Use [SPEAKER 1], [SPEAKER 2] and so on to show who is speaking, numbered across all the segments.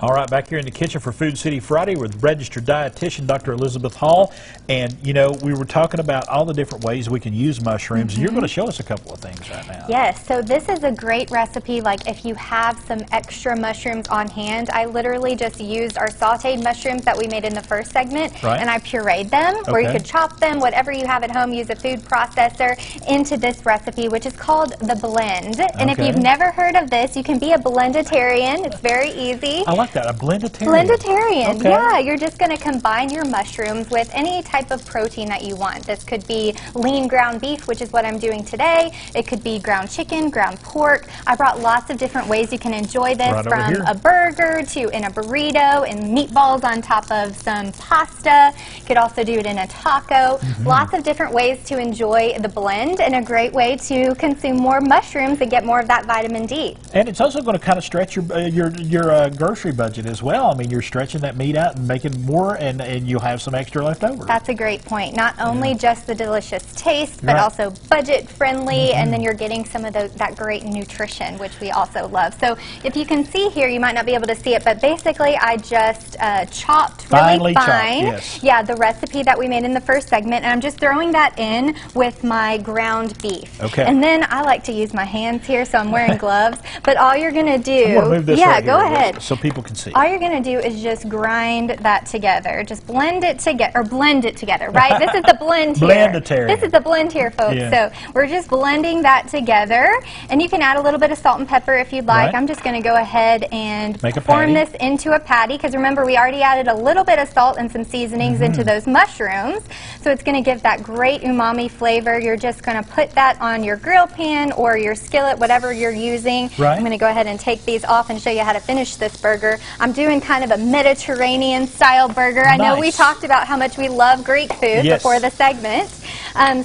[SPEAKER 1] All right, back here in the kitchen for Food City Friday with registered dietitian Dr. Elizabeth Hall. And, you know, we were talking about all the different ways we can use mushrooms. You're going to show us a couple of things right now.
[SPEAKER 2] Yes, so this is a great recipe. Like if you have some extra mushrooms on hand, I literally just used our sauteed mushrooms that we made in the first segment, and I pureed them, or you could chop them, whatever you have at home, use a food processor, into this recipe, which is called the blend. And if you've never heard of this, you can be a blenditarian. It's very easy.
[SPEAKER 1] I like that, a blenditarian.
[SPEAKER 2] Blenditarian, yeah. You're just going to combine your mushrooms with any type of protein that you want. This could be lean ground beef, which is what I'm doing today. It could be ground chicken, ground pork. I brought lots of different ways you can enjoy this, from a burger to in a burrito and meatballs on top of some pasta. You could also do it in a taco. Lots of different ways to enjoy the blend, and a great way to consume more mushrooms and get more of that vitamin D.
[SPEAKER 1] And it's also going to kind of stretch your grocery budget as well. I mean, you're stretching that meat out and making more, and you'll have some extra left over.
[SPEAKER 2] That's a great point. Not only just the delicious taste, but also budget friendly, and then you're getting some of that great nutrition, which we also love. So if you can see here, you might not be able to see it, but basically I just chopped really fine. Yeah, the recipe that we made in the first segment, and I'm just throwing that in with my ground beef. And then I like to use my hands here, so I'm wearing gloves. But all you're going to do, go ahead,
[SPEAKER 1] so people can see.
[SPEAKER 2] All you're going to do is just grind that together. Just blend it together, or blend it together, right? This is the blend here. This is the blend here, folks. So we're just blending that together, and you can add a little bit of salt and pepper if you'd like. I'm just going to go ahead and form this into a patty, because remember, we already added a little bit of salt and some seasonings into those mushrooms, so it's going to give that great umami flavor. You're just going to put that on your grill pan or your skillet, whatever you're using. I'm going to go ahead and take these off and show you how to finish this burger. I'm doing kind of a Mediterranean style burger. I know we talked about how much we love Greek food before the segment.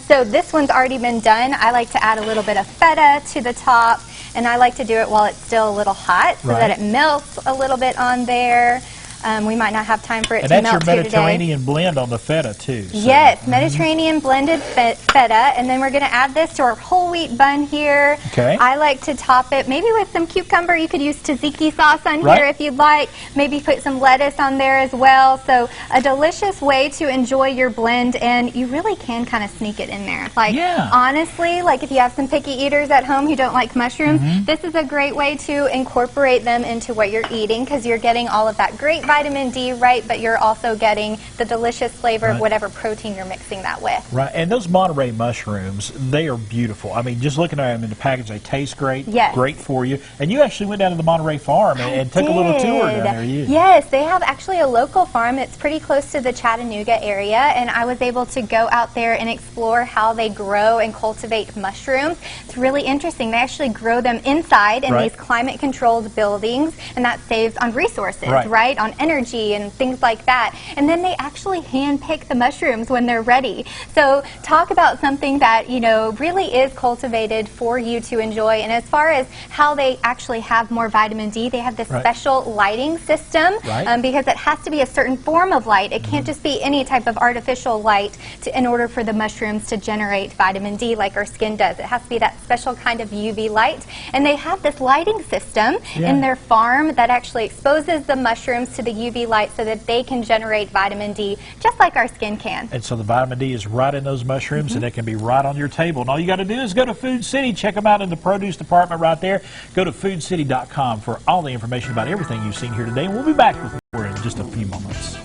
[SPEAKER 2] So this one's already been done. I like to add a little bit of feta to the top, and I like to do it while it's still a little hot so that it melts a little bit on there. We might not have time for it to melt
[SPEAKER 1] today. And that's your Mediterranean blend on the feta, too. So.
[SPEAKER 2] Yes, Mediterranean blended feta. And then we're going to add this to our whole wheat bun here. I like to top it maybe with some cucumber. You could use tzatziki sauce on here if you'd like. Maybe put some lettuce on there as well. So a delicious way to enjoy your blend, and you really can kind of sneak it in there. Like, honestly, like if you have some picky eaters at home who don't like mushrooms, this is a great way to incorporate them into what you're eating, because you're getting all of that great vitamin D, but you're also getting the delicious flavor of whatever protein you're mixing that with.
[SPEAKER 1] And those Monterey mushrooms, they are beautiful. I mean, just looking at them in the package, they taste great, great for you. And you actually went down to the Monterey farm and took a little tour down there.
[SPEAKER 2] Yes, they have actually a local farm. It's pretty close to the Chattanooga area, and I was able to go out there and explore how they grow and cultivate mushrooms. It's really interesting. They actually grow them inside in these climate-controlled buildings, and that saves on resources, on energy and things like that. And then they actually hand pick the mushrooms when they're ready. So talk about something that, you know, really is cultivated for you to enjoy. And as far as how they actually have more vitamin D, they have this special lighting system, because it has to be a certain form of light. It can't just be any type of artificial light in order for the mushrooms to generate vitamin D like our skin does. It has to be that special kind of UV light. And they have this lighting system in their farm that actually exposes the mushrooms to the UV light so that they can generate vitamin D just like our skin can.
[SPEAKER 1] And so the vitamin D is right in those mushrooms, and it can be right on your table. And all you got to do is go to Food City, check them out in the produce department right there. Go to foodcity.com for all the information about everything you've seen here today. And we'll be back with more in just a few moments.